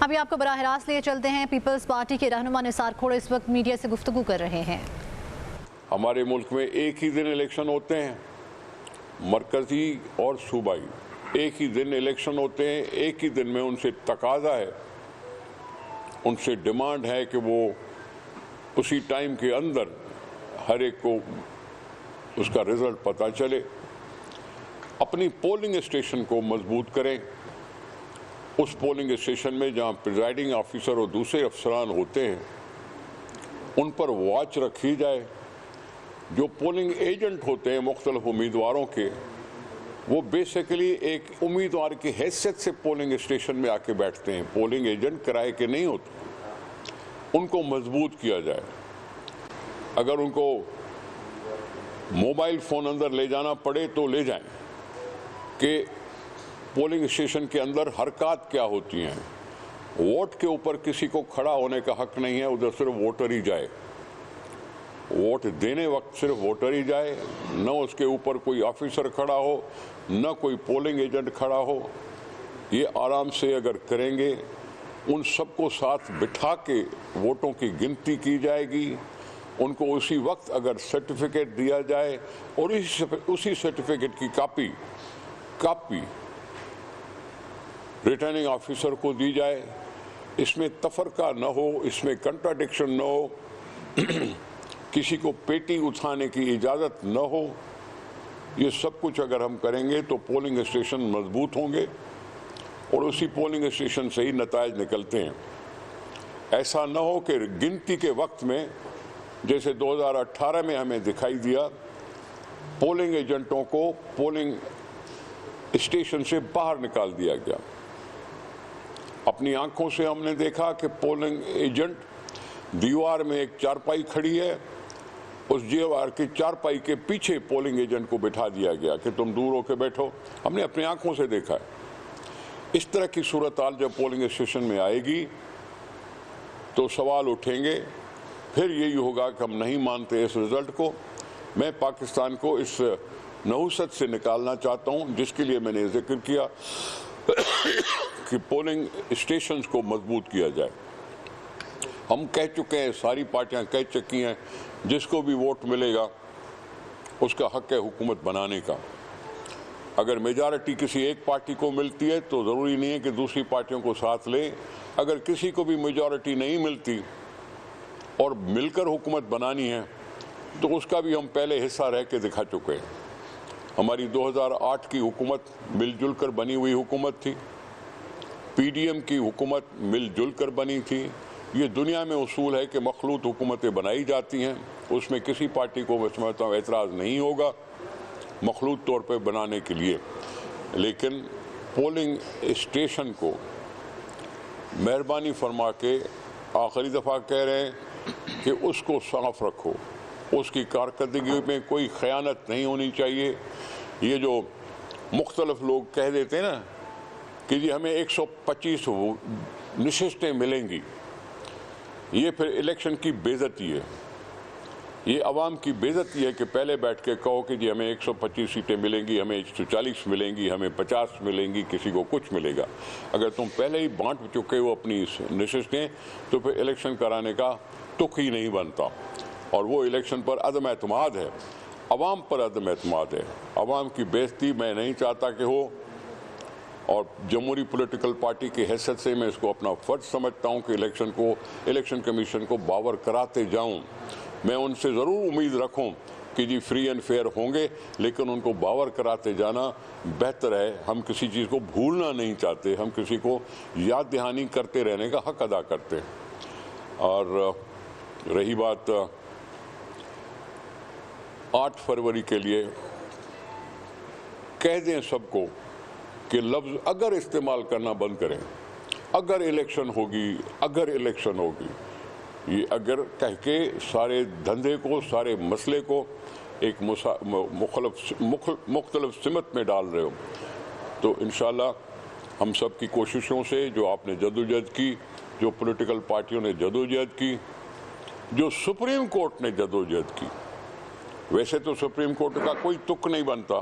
ابھی آپ کو براہ راست لیے چلتے ہیں۔ پیپلز پارٹی کے رہنما نثار کھوڑ اس وقت میڈیا سے گفتگو کر رہے ہیں۔ ہمارے ملک میں ایک ہی دن الیکشن ہوتے ہیں، مرکزی اور صوبائی، ایک ہی دن الیکشن ہوتے ہیں، ایک ہی دن میں ان سے تقاضا ہے، ان سے ڈیمانڈ ہے کہ وہ اسی ٹائم کے اندر ہر ایک کو اس کا رزلٹ پتہ چلے۔ اپنی پولنگ اسٹیشن کو مضبوط کریں، اس پولنگ اسٹیشن میں جہاں پریزائڈنگ آفیسر اور دوسرے افسران ہوتے ہیں ان پر واچ رکھی جائے۔ جو پولنگ ایجنٹ ہوتے ہیں مختلف امیدواروں کے، وہ بیسیکلی ایک امیدوار کی حیثیت سے پولنگ اسٹیشن میں آ کے بیٹھتے ہیں، پولنگ ایجنٹ کرائے کے نہیں ہوتے۔ ان کو مضبوط کیا جائے۔ اگر ان کو موبائل فون اندر لے جانا پڑے تو لے جائیں کہ پولنگ اسٹیشن کے اندر حرکات کیا ہوتی ہیں۔ ووٹ کے اوپر کسی کو کھڑا ہونے کا حق نہیں ہے، ادھر صرف ووٹر ہی جائے۔ ووٹ دینے وقت صرف ووٹر ہی جائے، نہ اس کے اوپر کوئی آفیسر کھڑا ہو، نہ کوئی پولنگ ایجنٹ کھڑا ہو۔ یہ آرام سے اگر کریں گے، ان سب کو ساتھ بٹھا کے ووٹوں کی گنتی کی جائے گی، ان کو اسی وقت اگر سرٹیفکیٹ دیا جائے اور اسی سرٹیفکیٹ کی کاپی ریٹرننگ آفیسر کو دی جائے، اس میں تفرقہ نہ ہو، اس میں کنٹراڈکشن نہ ہو، کسی کو پیٹی اٹھانے کی اجازت نہ ہو۔ یہ سب کچھ اگر ہم کریں گے تو پولنگ اسٹیشن مضبوط ہوں گے اور اسی پولنگ اسٹیشن سے ہی نتائج نکلتے ہیں۔ ایسا نہ ہو کہ گنتی کے وقت میں، جیسے 2018 میں ہمیں دکھائی دیا، پولنگ ایجنٹوں کو پولنگ اسٹیشن سے باہر نکال دیا گیا۔ اپنی آنکھوں سے ہم نے دیکھا کہ پولنگ ایجنٹ دیوار میں ایک چارپائی کھڑی ہے، اس دیوار کی چارپائی کے پیچھے پولنگ ایجنٹ کو بٹھا دیا گیا کہ تم دور ہو کے بیٹھو۔ ہم نے اپنی آنکھوں سے دیکھا ہے۔ اس طرح کی صورتحال جب پولنگ اسٹیشن میں آئے گی تو سوال اٹھیں گے، پھر یہی ہوگا کہ ہم نہیں مانتے اس رزلٹ کو۔ میں پاکستان کو اس نحوست سے نکالنا چاہتا ہوں جس کے لیے میں نے ذکر کیا کہ پولنگ اسٹیشنز کو مضبوط کیا جائے۔ ہم کہہ چکے ہیں، ساری پارٹیاں کہہ چکی ہیں، جس کو بھی ووٹ ملے گا اس کا حق ہے حکومت بنانے کا۔ اگر میجارٹی کسی ایک پارٹی کو ملتی ہے تو ضروری نہیں ہے کہ دوسری پارٹیوں کو ساتھ لیں۔ اگر کسی کو بھی میجارٹی نہیں ملتی اور مل کر حکومت بنانی ہے تو اس کا بھی ہم پہلے حصہ رہ کے دکھا چکے ہیں۔ ہماری 2008 کی حکومت مل جل کر بنی ہوئی حکومت تھی، پی ڈی ایم کی حکومت مل جل کر بنی تھی۔ یہ دنیا میں اصول ہے کہ مخلوط حکومتیں بنائی جاتی ہیں، اس میں کسی پارٹی کو میں سمجھتا ہوں اعتراض نہیں ہوگا مخلوط طور پہ بنانے کے لیے۔ لیکن پولنگ اسٹیشن کو مہربانی فرما کے آخری دفعہ کہہ رہے ہیں کہ اس کو صاف رکھو، اس کی کارکردگی میں کوئی خیانت نہیں ہونی چاہیے۔ یہ جو مختلف لوگ کہہ دیتے ہیں نا کہ جی ہمیں 125 نشستیں ملیں گی، یہ پھر الیکشن کی بے عزتی ہے۔ یہ عوام کی بے عزتی ہے کہ پہلے بیٹھ کے کہو کہ جی ہمیں 125 سیٹیں ملیں گی، ہمیں 140 ملیں گی، ہمیں 50 ملیں گی، کسی کو کچھ ملے گا۔ اگر تم پہلے ہی بانٹ چکے ہو اپنی نشستیں تو پھر الیکشن کرانے کا تک ہی نہیں بنتا، اور وہ الیکشن پر عدم اعتماد ہے، عوام پر عدم اعتماد ہے۔ عوام کی بے عزتی میں نہیں چاہتا کہ ہو، اور جمہوری پولیٹیکل پارٹی کی حیثیت سے میں اس کو اپنا فرض سمجھتا ہوں کہ الیکشن کمیشن کو باور کراتے جاؤں۔ میں ان سے ضرور امید رکھوں کہ جی فری اینڈ فیئر ہوں گے، لیکن ان کو باور کراتے جانا بہتر ہے۔ ہم کسی چیز کو بھولنا نہیں چاہتے، ہم کسی کو یاد دہانی کرتے رہنے کا حق ادا کرتے ہیں۔ اور رہی بات 8 فروری کے لیے، کہہ دیں سب کو کہ لفظ اگر استعمال کرنا بند کریں۔ اگر الیکشن ہوگی، یہ اگر کہہ کے سارے دھندے کو، سارے مسئلے کو ایک مختلف سمت میں ڈال رہے ہو، تو انشاءاللہ ہم سب کی کوششوں سے، جو آپ نے جدوجہد کی، جو پولیٹیکل پارٹیوں نے جدوجہد کی، جو سپریم کورٹ نے جدوجہد کی، ویسے تو سپریم کورٹ کا کوئی تک نہیں بنتا،